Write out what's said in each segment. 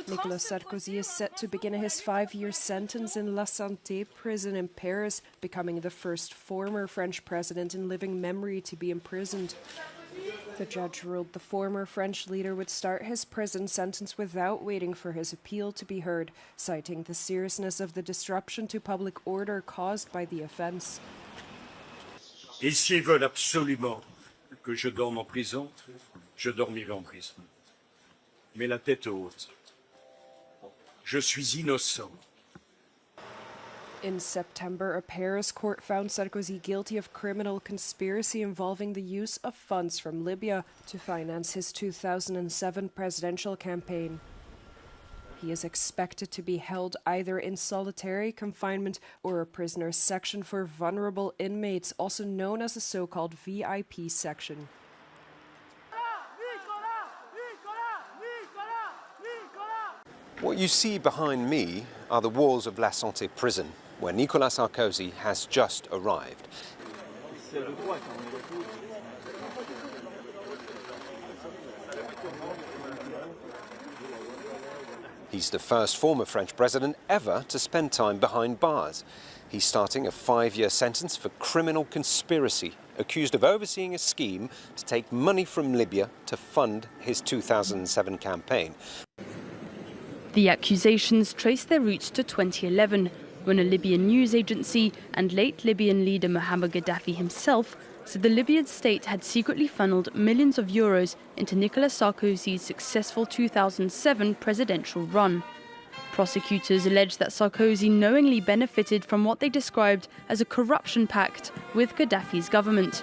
Nicolas Sarkozy is set to begin his 5-year sentence in La Santé prison in Paris, becoming the first former French president in living memory to be imprisoned. The judge ruled the former French leader would start his prison sentence without waiting for his appeal to be heard, citing the seriousness of the disruption to public order caused by the offence. Et s'ils veulent absolument que je dorme en prison, je dormirai en prison. Mais la tête haute. Je suis innocent. In September, a Paris court found Sarkozy guilty of criminal conspiracy involving the use of funds from Libya to finance his 2007 presidential campaign. He is expected to be held either in solitary confinement or a prisoner's section for vulnerable inmates, also known as the so-called VIP section. What you see behind me are the walls of La Santé prison, where Nicolas Sarkozy has just arrived. He's the first former French president ever to spend time behind bars. He's starting a 5-year sentence for criminal conspiracy, accused of overseeing a scheme to take money from Libya to fund his 2007 campaign. The accusations trace their roots to 2011, when a Libyan news agency and late Libyan leader Muammar Gaddafi himself said the Libyan state had secretly funneled millions of euros into Nicolas Sarkozy's successful 2007 presidential run. Prosecutors alleged that Sarkozy knowingly benefited from what they described as a corruption pact with Gaddafi's government.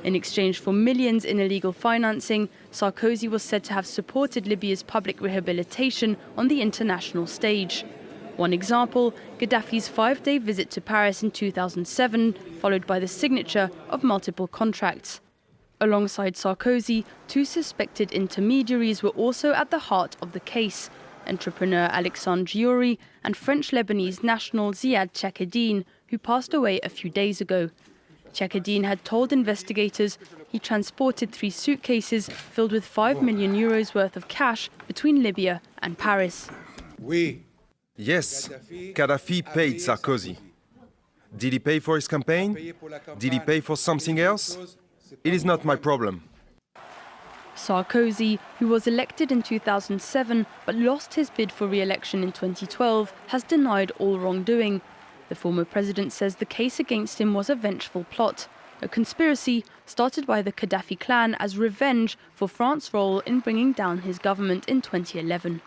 In exchange for millions in illegal financing, Sarkozy was said to have supported Libya's public rehabilitation on the international stage. One example, Gaddafi's 5-day visit to Paris in 2007, followed by the signature of multiple contracts. Alongside Sarkozy, 2 suspected intermediaries were also at the heart of the case: entrepreneur Alexandre Giori and French-Lebanese national Ziad Chekheddine, who passed away a few days ago. Chekheddine had told investigators he transported 3 suitcases filled with 5 million euros worth of cash between Libya and Paris. Yes, Gaddafi paid Sarkozy. Did he pay for his campaign? Did he pay for something else? It is not my problem. Sarkozy, who was elected in 2007 but lost his bid for re-election in 2012, has denied all wrongdoing. The former president says the case against him was a vengeful plot, a conspiracy started by the Gaddafi clan as revenge for France's role in bringing down his government in 2011.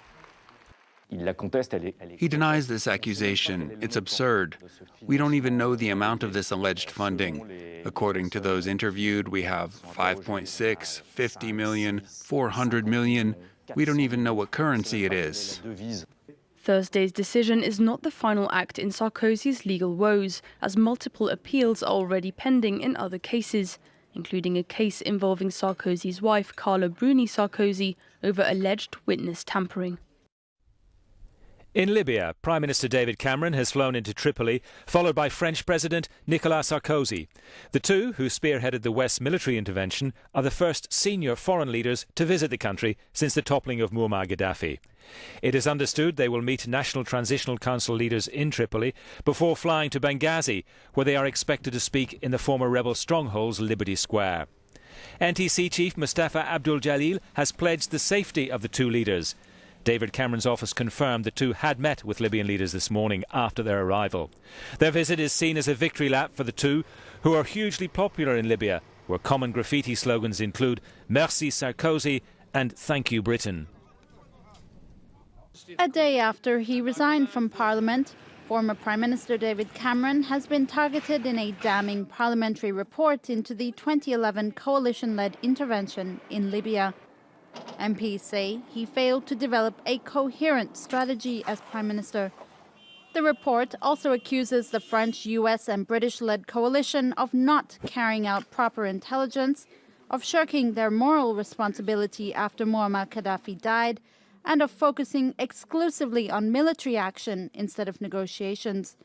He denies this accusation. It's absurd. We don't even know the amount of this alleged funding. According to those interviewed, we have 5.6, 50 million, 400 million. We don't even know what currency it is. Thursday's decision is not the final act in Sarkozy's legal woes, as multiple appeals are already pending in other cases, including a case involving Sarkozy's wife, Carla Bruni Sarkozy, over alleged witness tampering. In Libya, Prime Minister David Cameron has flown into Tripoli, followed by French President Nicolas Sarkozy. The two, who spearheaded the West's military intervention, are the first senior foreign leaders to visit the country since the toppling of Muammar Gaddafi. It is understood they will meet National Transitional Council leaders in Tripoli before flying to Benghazi, where they are expected to speak in the former rebel stronghold's Liberty Square. NTC Chief Mustafa Abdul Jalil has pledged the safety of the two leaders. David Cameron's office confirmed the two had met with Libyan leaders this morning after their arrival. Their visit is seen as a victory lap for the two, who are hugely popular in Libya, where common graffiti slogans include "Merci Sarkozy" and "Thank you Britain." A day after he resigned from Parliament, former Prime Minister David Cameron has been targeted in a damning parliamentary report into the 2011 coalition-led intervention in Libya. MPs say he failed to develop a coherent strategy as Prime Minister. The report also accuses the French, US and British-led coalition of not carrying out proper intelligence, of shirking their moral responsibility after Muammar Gaddafi died, and of focusing exclusively on military action instead of negotiations.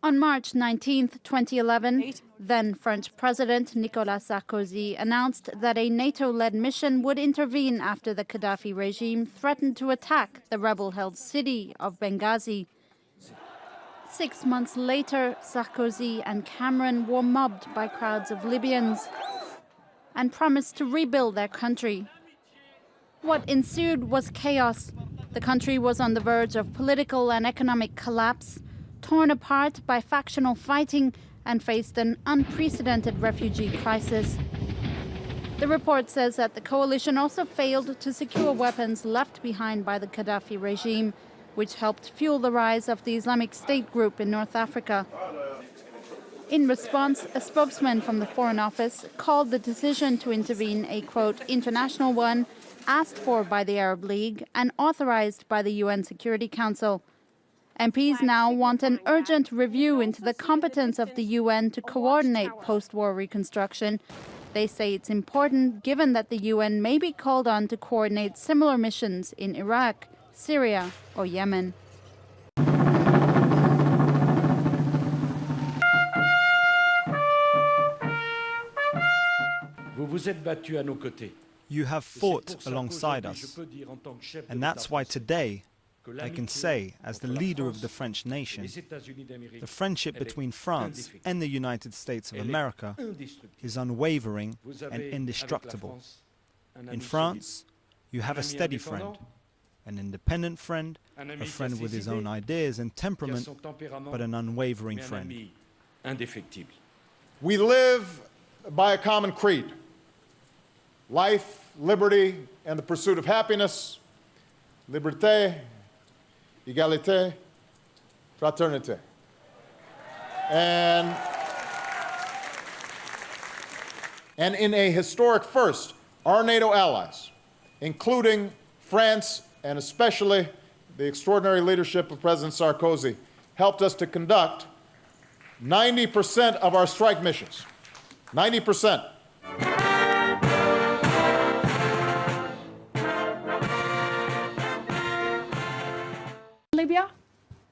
On March 19, 2011, then French President Nicolas Sarkozy announced that a NATO-led mission would intervene after the Gaddafi regime threatened to attack the rebel-held city of Benghazi. 6 months later, Sarkozy and Cameron were mobbed by crowds of Libyans and promised to rebuild their country. What ensued was chaos. The country was on the verge of political and economic collapse, torn apart by factional fighting, and faced an unprecedented refugee crisis. The report says that the coalition also failed to secure weapons left behind by the Gaddafi regime, which helped fuel the rise of the Islamic State group in North Africa. In response, a spokesman from the Foreign Office called the decision to intervene a, quote, international one, asked for by the Arab League and authorized by the UN Security Council. MPs now want an urgent review into the competence of the UN to coordinate post-war reconstruction. They say it's important given that the UN may be called on to coordinate similar missions in Iraq, Syria or Yemen. You have fought alongside us, and that's why today I can say, as the leader of the French nation, the friendship between France and the United States of America is unwavering and indestructible. In France, you have a steady friend, an independent friend, a friend with his own ideas and temperament, but an unwavering friend. We live by a common creed: life, liberty, and the pursuit of happiness. Liberté, égalité, fraternité. And in a historic first, our NATO allies, including France and especially the extraordinary leadership of President Sarkozy, helped us to conduct 90% of our strike missions. 90%. Libya,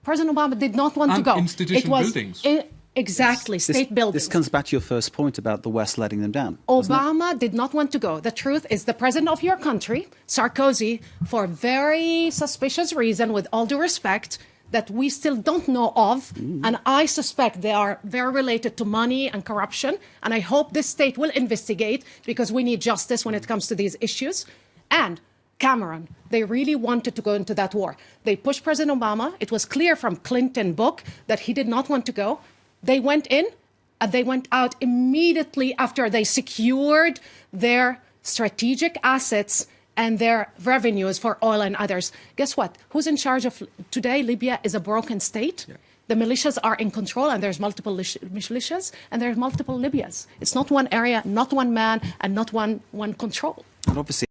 President Obama did not want to go. Institution buildings. Exactly, state buildings. This comes back to your first point about the West letting them down. Obama did not want to go. The truth is the president of your country, Sarkozy, for very suspicious reason, with all due respect, that we still don't know of, and I suspect they are very related to money and corruption, and I hope this state will investigate, because we need justice when it comes to these issues. And Cameron, they really wanted to go into that war. They pushed President Obama. It was clear from Clinton book that he did not want to go. They went in and they went out immediately after they secured their strategic assets and their revenues for oil and others. Guess what? Who's in charge of today? Libya is a broken state. Yeah. The militias are in control, and there's multiple militias, and there's multiple Libyas. It's not one area, not one man, and not one control. And obviously